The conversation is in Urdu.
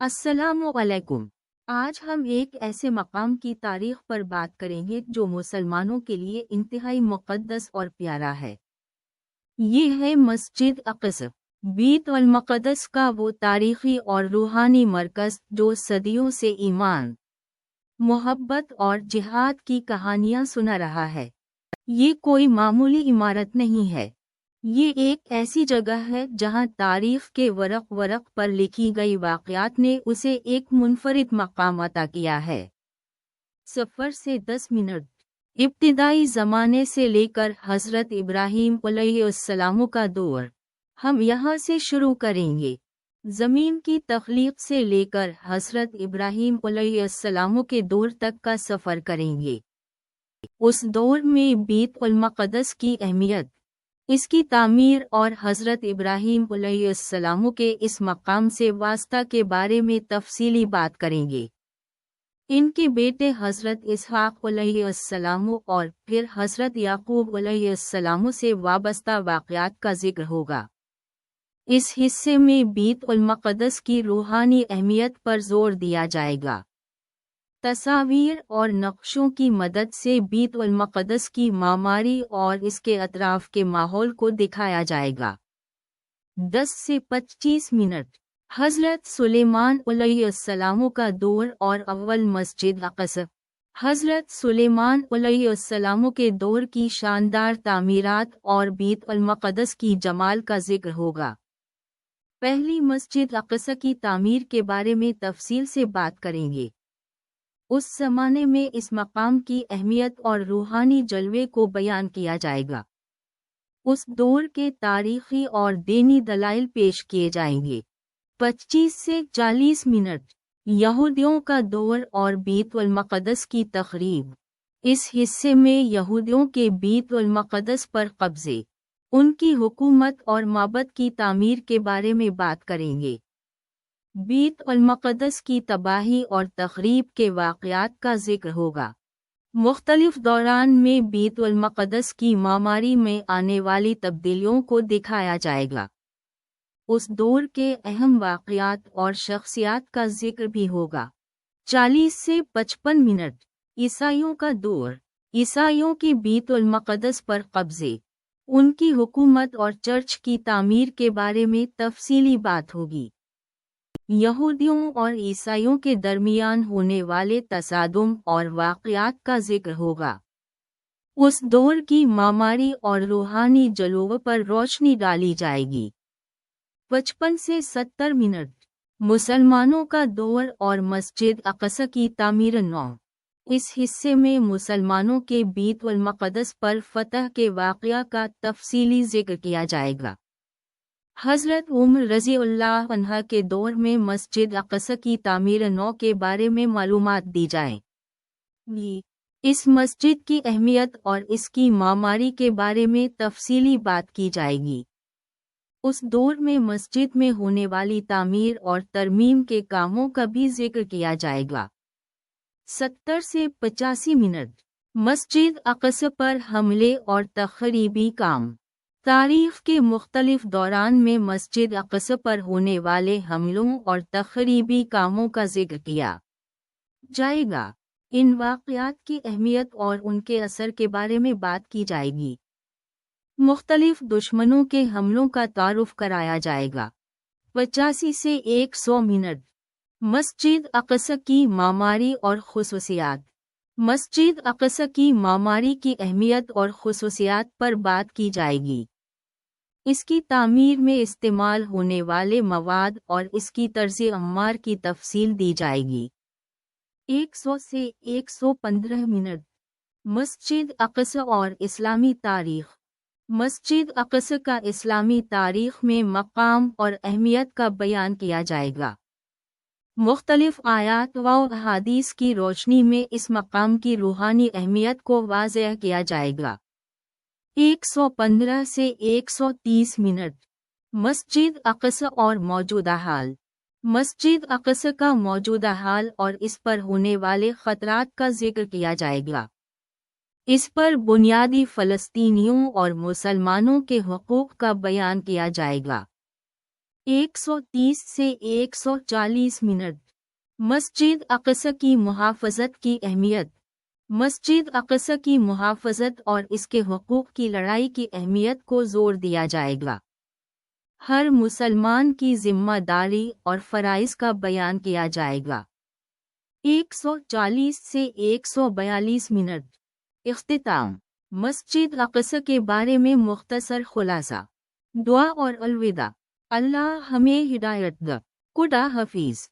السلام علیکم۔ آج ہم ایک ایسے مقام کی تاریخ پر بات کریں گے جو مسلمانوں کے لیے انتہائی مقدس اور پیارا ہے۔ یہ ہے مسجد اقصی، بیت المقدس کا وہ تاریخی اور روحانی مرکز جو صدیوں سے ایمان، محبت اور جہاد کی کہانیاں سنا رہا ہے۔ یہ کوئی معمولی عمارت نہیں ہے، یہ ایک ایسی جگہ ہے جہاں تاریخ کے ورق ورق پر لکھی گئی واقعات نے اسے ایک منفرد مقام عطا کیا ہے۔ 0 سے 10 منٹ، ابتدائی زمانے سے لے کر حضرت ابراہیم علیہ السلام کا دور۔ ہم یہاں سے شروع کریں گے، زمین کی تخلیق سے لے کر حضرت ابراہیم علیہ السلام کے دور تک کا سفر کریں گے۔ اس دور میں بیت المقدس کی اہمیت، اس کی تعمیر اور حضرت ابراہیم علیہ السلام کے اس مقام سے واسطہ کے بارے میں تفصیلی بات کریں گے۔ ان کے بیٹے حضرت اسحاق علیہ السلام اور پھر حضرت یعقوب علیہ السلام سے وابستہ واقعات کا ذکر ہوگا۔ اس حصے میں بیت المقدس کی روحانی اہمیت پر زور دیا جائے گا۔ تصاویر اور نقشوں کی مدد سے بیت المقدس کی معماری اور اس کے اطراف کے ماحول کو دکھایا جائے گا۔ 10 سے 25 منٹ، حضرت سلیمان علیہ السلام کا دور اور اول مسجد اقصی۔ حضرت سلیمان علیہ السلام کے دور کی شاندار تعمیرات اور بیت المقدس کی جمال کا ذکر ہوگا۔ پہلی مسجد اقصی کی تعمیر کے بارے میں تفصیل سے بات کریں گے۔ اس زمانے میں اس مقام کی اہمیت اور روحانی جلوے کو بیان کیا جائے گا۔ اس دور کے تاریخی اور دینی دلائل پیش کیے جائیں گے۔ 25 سے 40 منٹ، یہودیوں کا دور اور بیت المقدس کی تخریب۔ اس حصے میں یہودیوں کے بیت المقدس پر قبضے، ان کی حکومت اور معبد کی تعمیر کے بارے میں بات کریں گے۔ بیت المقدس کی تباہی اور تخریب کے واقعات کا ذکر ہوگا۔ مختلف دوران میں بیت المقدس کی معماری میں آنے والی تبدیلیوں کو دکھایا جائے گا۔ اس دور کے اہم واقعات اور شخصیات کا ذکر بھی ہوگا۔ 40 سے 55 منٹ، عیسائیوں کا دور۔ عیسائیوں کی بیت المقدس پر قبضے، ان کی حکومت اور چرچ کی تعمیر کے بارے میں تفصیلی بات ہوگی۔ یہودیوں اور عیسائیوں کے درمیان ہونے والے تصادم اور واقعات کا ذکر ہوگا۔ اس دور کی معماری اور روحانی جلوہ پر روشنی ڈالی جائے گی۔ 55 سے 70 منٹ، مسلمانوں کا دور اور مسجد اقصی کی تعمیر نو۔ اس حصے میں مسلمانوں کے بیت المقدس پر فتح کے واقعہ کا تفصیلی ذکر کیا جائے گا۔ حضرت عمر رضی اللہ عنہ کے دور میں مسجد اقصی کی تعمیر نو کے بارے میں معلومات دی جائیں گی۔ اس مسجد کی اہمیت اور اس کی معماری کے بارے میں تفصیلی بات کی جائے گی۔ اس دور میں مسجد میں ہونے والی تعمیر اور ترمیم کے کاموں کا بھی ذکر کیا جائے گا۔ 70 سے 85 منٹ، مسجد اقصی پر حملے اور تخریبی کام۔ تاریخ کے مختلف دوران میں مسجد اقصی پر ہونے والے حملوں اور تخریبی کاموں کا ذکر کیا جائے گا۔ ان واقعات کی اہمیت اور ان کے اثر کے بارے میں بات کی جائے گی۔ مختلف دشمنوں کے حملوں کا تعارف کرایا جائے گا۔ 85 سے 100 منٹ، مسجد اقصی کی معماری اور خصوصیات۔ مسجد اقصی کی معماری کی اہمیت اور خصوصیات پر بات کی جائے گی۔ اس کی تعمیر میں استعمال ہونے والے مواد اور اس کی طرز عمار کی تفصیل دی جائے گی۔ 100 سے 115 منٹ، مسجد اقصی اور اسلامی تاریخ۔ مسجد اقصی کا اسلامی تاریخ میں مقام اور اہمیت کا بیان کیا جائے گا۔ مختلف آیات و احادیث کی روشنی میں اس مقام کی روحانی اہمیت کو واضح کیا جائے گا۔ 115 سے 130 منٹ، مسجد اقصی اور موجودہ حال۔ مسجد اقصی کا موجودہ حال اور اس پر ہونے والے خطرات کا ذکر کیا جائے گا۔ اس پر بنیادی فلسطینیوں اور مسلمانوں کے حقوق کا بیان کیا جائے گا۔ 130 سے 140 منٹ۔ مسجد اقصی کی محافظت کی اہمیت۔ مسجد اقصی کی محافظت اور اس کے حقوق کی لڑائی کی اہمیت کو زور دیا جائے گا۔ ہر مسلمان کی ذمہ داری اور فرائض کا بیان کیا جائے گا۔ 140 سے 142 منٹ۔ اختتام۔ مسجد اقصی کے بارے میں مختصر خلاصہ۔ دعا اور الوداع۔ اللہ ہمیں ہدایت دے۔ خدا حافظ۔